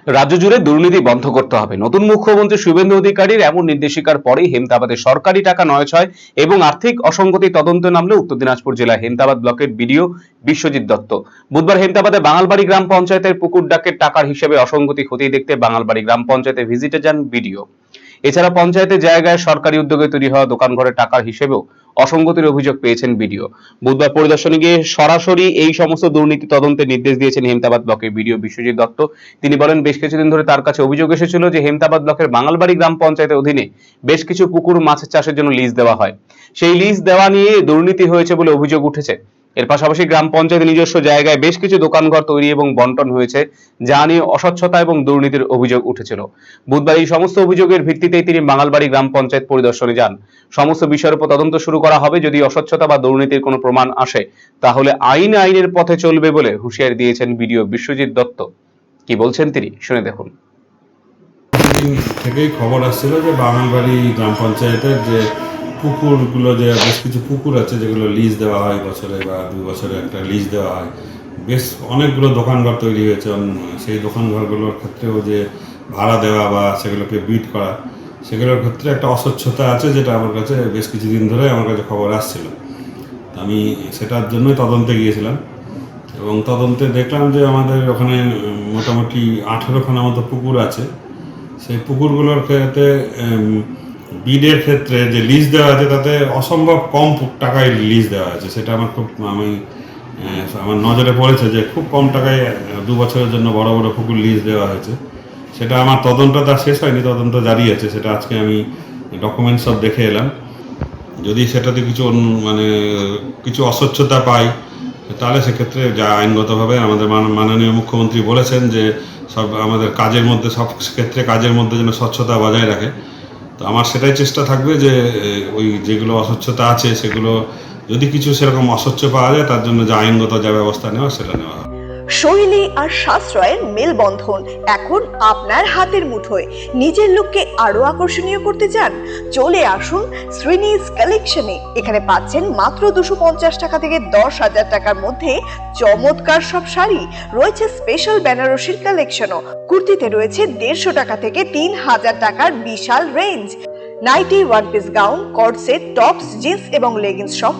রাজ্য জুড়ে দুর্নীতি বন্ধ করতে হবে। নতুন মুখ্যমন্ত্রী শুভেন্দু অধিকারীর এমন নির্দেশিকার পরেই হেমতাবাদে সরকারি টাকা নয়ছয় এবং আর্থিক অসঙ্গতি তদন্তে নামলে উত্তর দিনাজপুর জেলার হেমতাবাদ ব্লকের বিডিও বিশ্বজিৎ দত্ত। বুধবার হেমতাবাদে বাঙালবাড়ি গ্রাম পঞ্চায়েতের পুকুর ডাকের টাকার হিসেবে অসঙ্গতি খতিয়ে দেখতে বাঙালবাড়ি গ্রাম পঞ্চায়েতে ভিজিটে যান বিডিও। এছাড়া পঞ্চায়েতের জায়গায় সরকারি উদ্যোগে তৈরি হওয়া দোকানঘরের টাকার হিসেবেও অসঙ্গতির অভিযোগ পেয়েছেন বিডিও। বুধবার পরিদর্শনে গিয়ে সরাসরি এই সমস্ত দুর্নীতি তদন্তের নির্দেশ দিয়েছেন হেমতাবাদ ব্লকের বিডিও বিশ্বজিৎ দত্ত। তিনি বলেন, বেশ কিছুদিন ধরে তার কাছে অভিযোগ এসেছিল যে হেমতাবাদ ব্লকের বাঙালবাড়ি গ্রাম পঞ্চায়েতের অধীনে বেশ কিছু পুকুর মাছের চাষের জন্য লিজ দেওয়া হয়। সেই লিজ দেওয়া নিয়ে দুর্নীতি হয়েছে বলে অভিযোগ উঠেছে। এর পাশাপাশি গ্রাম পঞ্চায়েতের নিজস্ব জায়গায় বেশ কিছু দোকানঘর তৈরি এবং বন্টন হয়েছে, যা নিয়ে অস্বচ্ছতা এবং দুর্নীতির অভিযোগ উঠেছিল। বুধবার এই সমস্ত অভিযোগের ভিত্তিতেই তিনি বাঙালবাড়ি গ্রাম পঞ্চায়েত পরিদর্শনে যান। সমস্ত বিষয়ের উপর তদন্ত শুরু করা হবে। যদি অস্বচ্ছতা বা দুর্নীতির কোনো প্রমাণ আসে তাহলে আইনের পথে চলবে বলে হুঁশিয়ারি দিয়েছেন বিডিও বিশ্বজিৎ দত্ত। কি বলছেন তিনি, শুনে দেখুন। থেকেই খবর আসছিল যে বাঙালবাড়ি গ্রাম পঞ্চায়েতের যে পুকুরগুলো, যে বেশ কিছু পুকুর আছে যেগুলো লিজ দেওয়া হয় বছরে বা 2 বছরে একটা লিজ দেওয়া হয়, বেশ অনেকগুলো দোকানঘর তৈরি হয়েছে। সেই দোকানঘরগুলোর ক্ষেত্রেও যে ভাড়া দেওয়া বা সেগুলোকে বিট করা, সেগুলোর ক্ষেত্রে একটা অস্বচ্ছতা আছে, যেটা আমার কাছে বেশ কিছুদিন ধরে আমার কাছে খবর আসছিল। আমি সেটার জন্যই তদন্তে গিয়েছিলাম এবং তদন্তে দেখলাম যে আমাদের ওখানে মোটামুটি 18খানা মতো পুকুর আছে। সেই পুকুরগুলোর ক্ষেত্রে বিডের ক্ষেত্রে যে লিজ দেওয়া আছে তাতে অসম্ভব কম টাকায় লিজ দেওয়া আছে। সেটা আমার নজরে পড়েছে যে খুব কম টাকায় 2 বছরের জন্য বড় বড় পুকুর লিজ দেওয়া হয়েছে। সেটা আমার তদন্তটা শেষ হয়নি, তদন্ত জারি আছে। সেটা আজকে আমি ডকুমেন্টস সব দেখে এলাম। যদি সেটাতে কিছু অস্বচ্ছতা পাই তাহলে সেক্ষেত্রে যা আইনগতভাবে আমাদের মাননীয় মুখ্যমন্ত্রী বলেছেন যে সব আমাদের সব ক্ষেত্রে কাজের মধ্যে যেন স্বচ্ছতা বজায় রাখে। তো আমার সেটাই চেষ্টা থাকবে যে ওই যেগুলো অস্বচ্ছতা আছে সেগুলো যদি কিছু সেরকম অস্বচ্ছ পাওয়া যায় তার জন্য যে আইনগত যা ব্যবস্থা নেওয়া সেটা নেওয়া হবে। শৈলী আর সাশ্রয়ের মেলবন্ধন এখন আপনার হাতের মুঠোয়। নিজের লুককে আরো আকর্ষণীয় করতে চান? চলে আসুন শ্রীনিস কালেকশনে। এখানে পাচ্ছেন মাত্র 250 টাকা থেকে 10,000 টাকার মধ্যে চমৎকার সব শাড়ি। রয়েছে স্পেশাল বেনারসির কালেকশনও। কুর্তিতে রয়েছে 150 টাকা থেকে 3,000 টাকার বিশাল range. Nighty, one piece gown, cot set, tops, jeans এবং লেগিংস সহ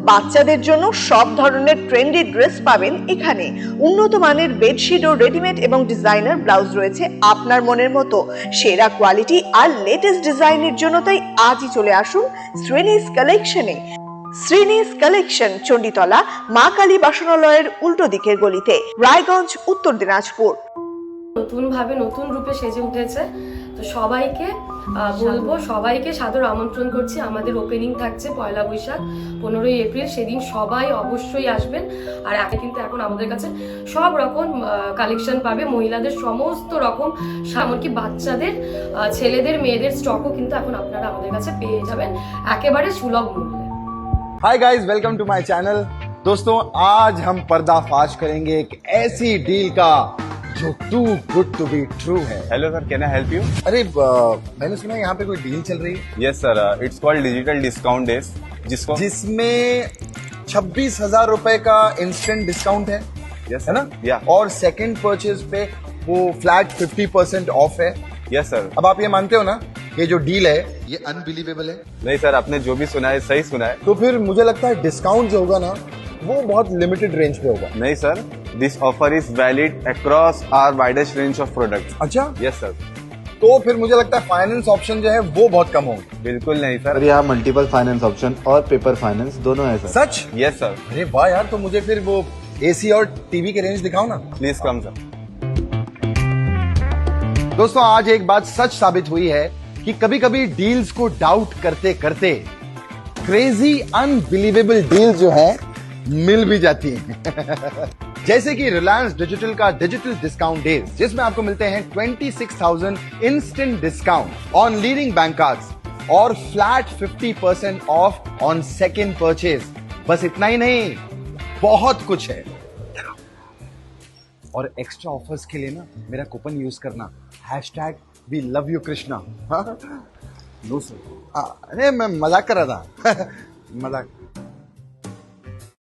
বাচ্চাদের জন্য সব ধরনের ট্রেন্ডি ড্রেস পাবেন এখানে। উন্নত মানের বেডশিট ও রেডিমেড এবং ডিজাইনার ব্লাউজ রয়েছে আপনার মনের মতো। সেরা কোয়ালিটি আর লেটেস্ট ডিজাইনের জন্য তাই আজই চলে আসুন শ্রীনিস কালেকশনে। শ্রীনিস কালেকশন, চণ্ডীতলা, মা কালী বাসনালয়ের উল্টো দিকের গলিতে, রায়গঞ্জ, উত্তর দিনাজপুর। নতুন ভাবে নতুন রূপে সেজে উঠেছে। তো সবাইকে বলবো, সবাইকে সাদর আমন্ত্রণ করছি। আমাদের ওপেনিং থাকছে 1 বৈশাখ 15 এপ্রিল, সেদিন সবাই অবশ্যই আসবেন। আর কিন্তু এখন আমাদের কাছে সব রকম কালেকশন পাবে, মহিলাদের সমস্ত রকম, এমনকি বাচ্চাদের, ছেলেদের, মেয়েদের স্টকও কিন্তু এখন আপনারা আমাদের কাছে পেয়ে যাবেন একেবারে সুলভ মূল্যে। Hi guys, welcome to my channel. दोस्तों, आज हम पर्दाफाश करेंगे एक ऐसी डील का जो too good to be true है। Hello sir, can I help you? अरे मैंने सुना यहाँ पे कोई डील चल रही है। Yes sir, it's called digital discount days, जिसमें 26,000 रुपए का इंस्टेंट डिस्काउंट है। यस है ना? या और सेकंड परचेज पे वो फ्लैट 50% ऑफ है। Yes sir. अब आप ये मानते हो ना, ये जो डील है ये अनबिलीवेबल है? नहीं सर, आपने जो भी सुना है सही सुना है। तो फिर मुझे लगता है डिस्काउंट जो होगा ना वो बहुत लिमिटेड रेंज पे होगा। नहीं sir, this offer is valid across our widest range of products. अच्छा, यस सर। तो फिर मुझे लगता है फाइनेंस ऑप्शन जो है वो बहुत कम होंगे। बिल्कुल नहीं सर। सर यहाँ मल्टीपल फाइनेंस ऑप्शन और पेपर फाइनेंस दोनों है सर। सच? Yes sir. अरे वाह यार, तो मुझे फिर वो एसी और टीवी के रेंज दिखाओ ना। Please come sir. दोस्तों, आज एक बात सच साबित हुई है कि कभी कभी डील्स को डाउट करते करते क्रेजी अनबिलीवेबल डील्स जो है मिल भी जाती हैं। जैसे कि रिलायंस डिजिटल का डिजिटल डिस्काउंट डेज, जिसमें आपको मिलते हैं 26,000 instant discount on leading bank cards और flat 50% off on second purchase. बस इतना ही नहीं, बहुत कुछ है। और एक्स्ट्रा ऑफर्स के लिए ना मेरा कूपन यूज करना, #we love you Krishna. No sir, अरे मैं मजाक कर रहा था। मजाक।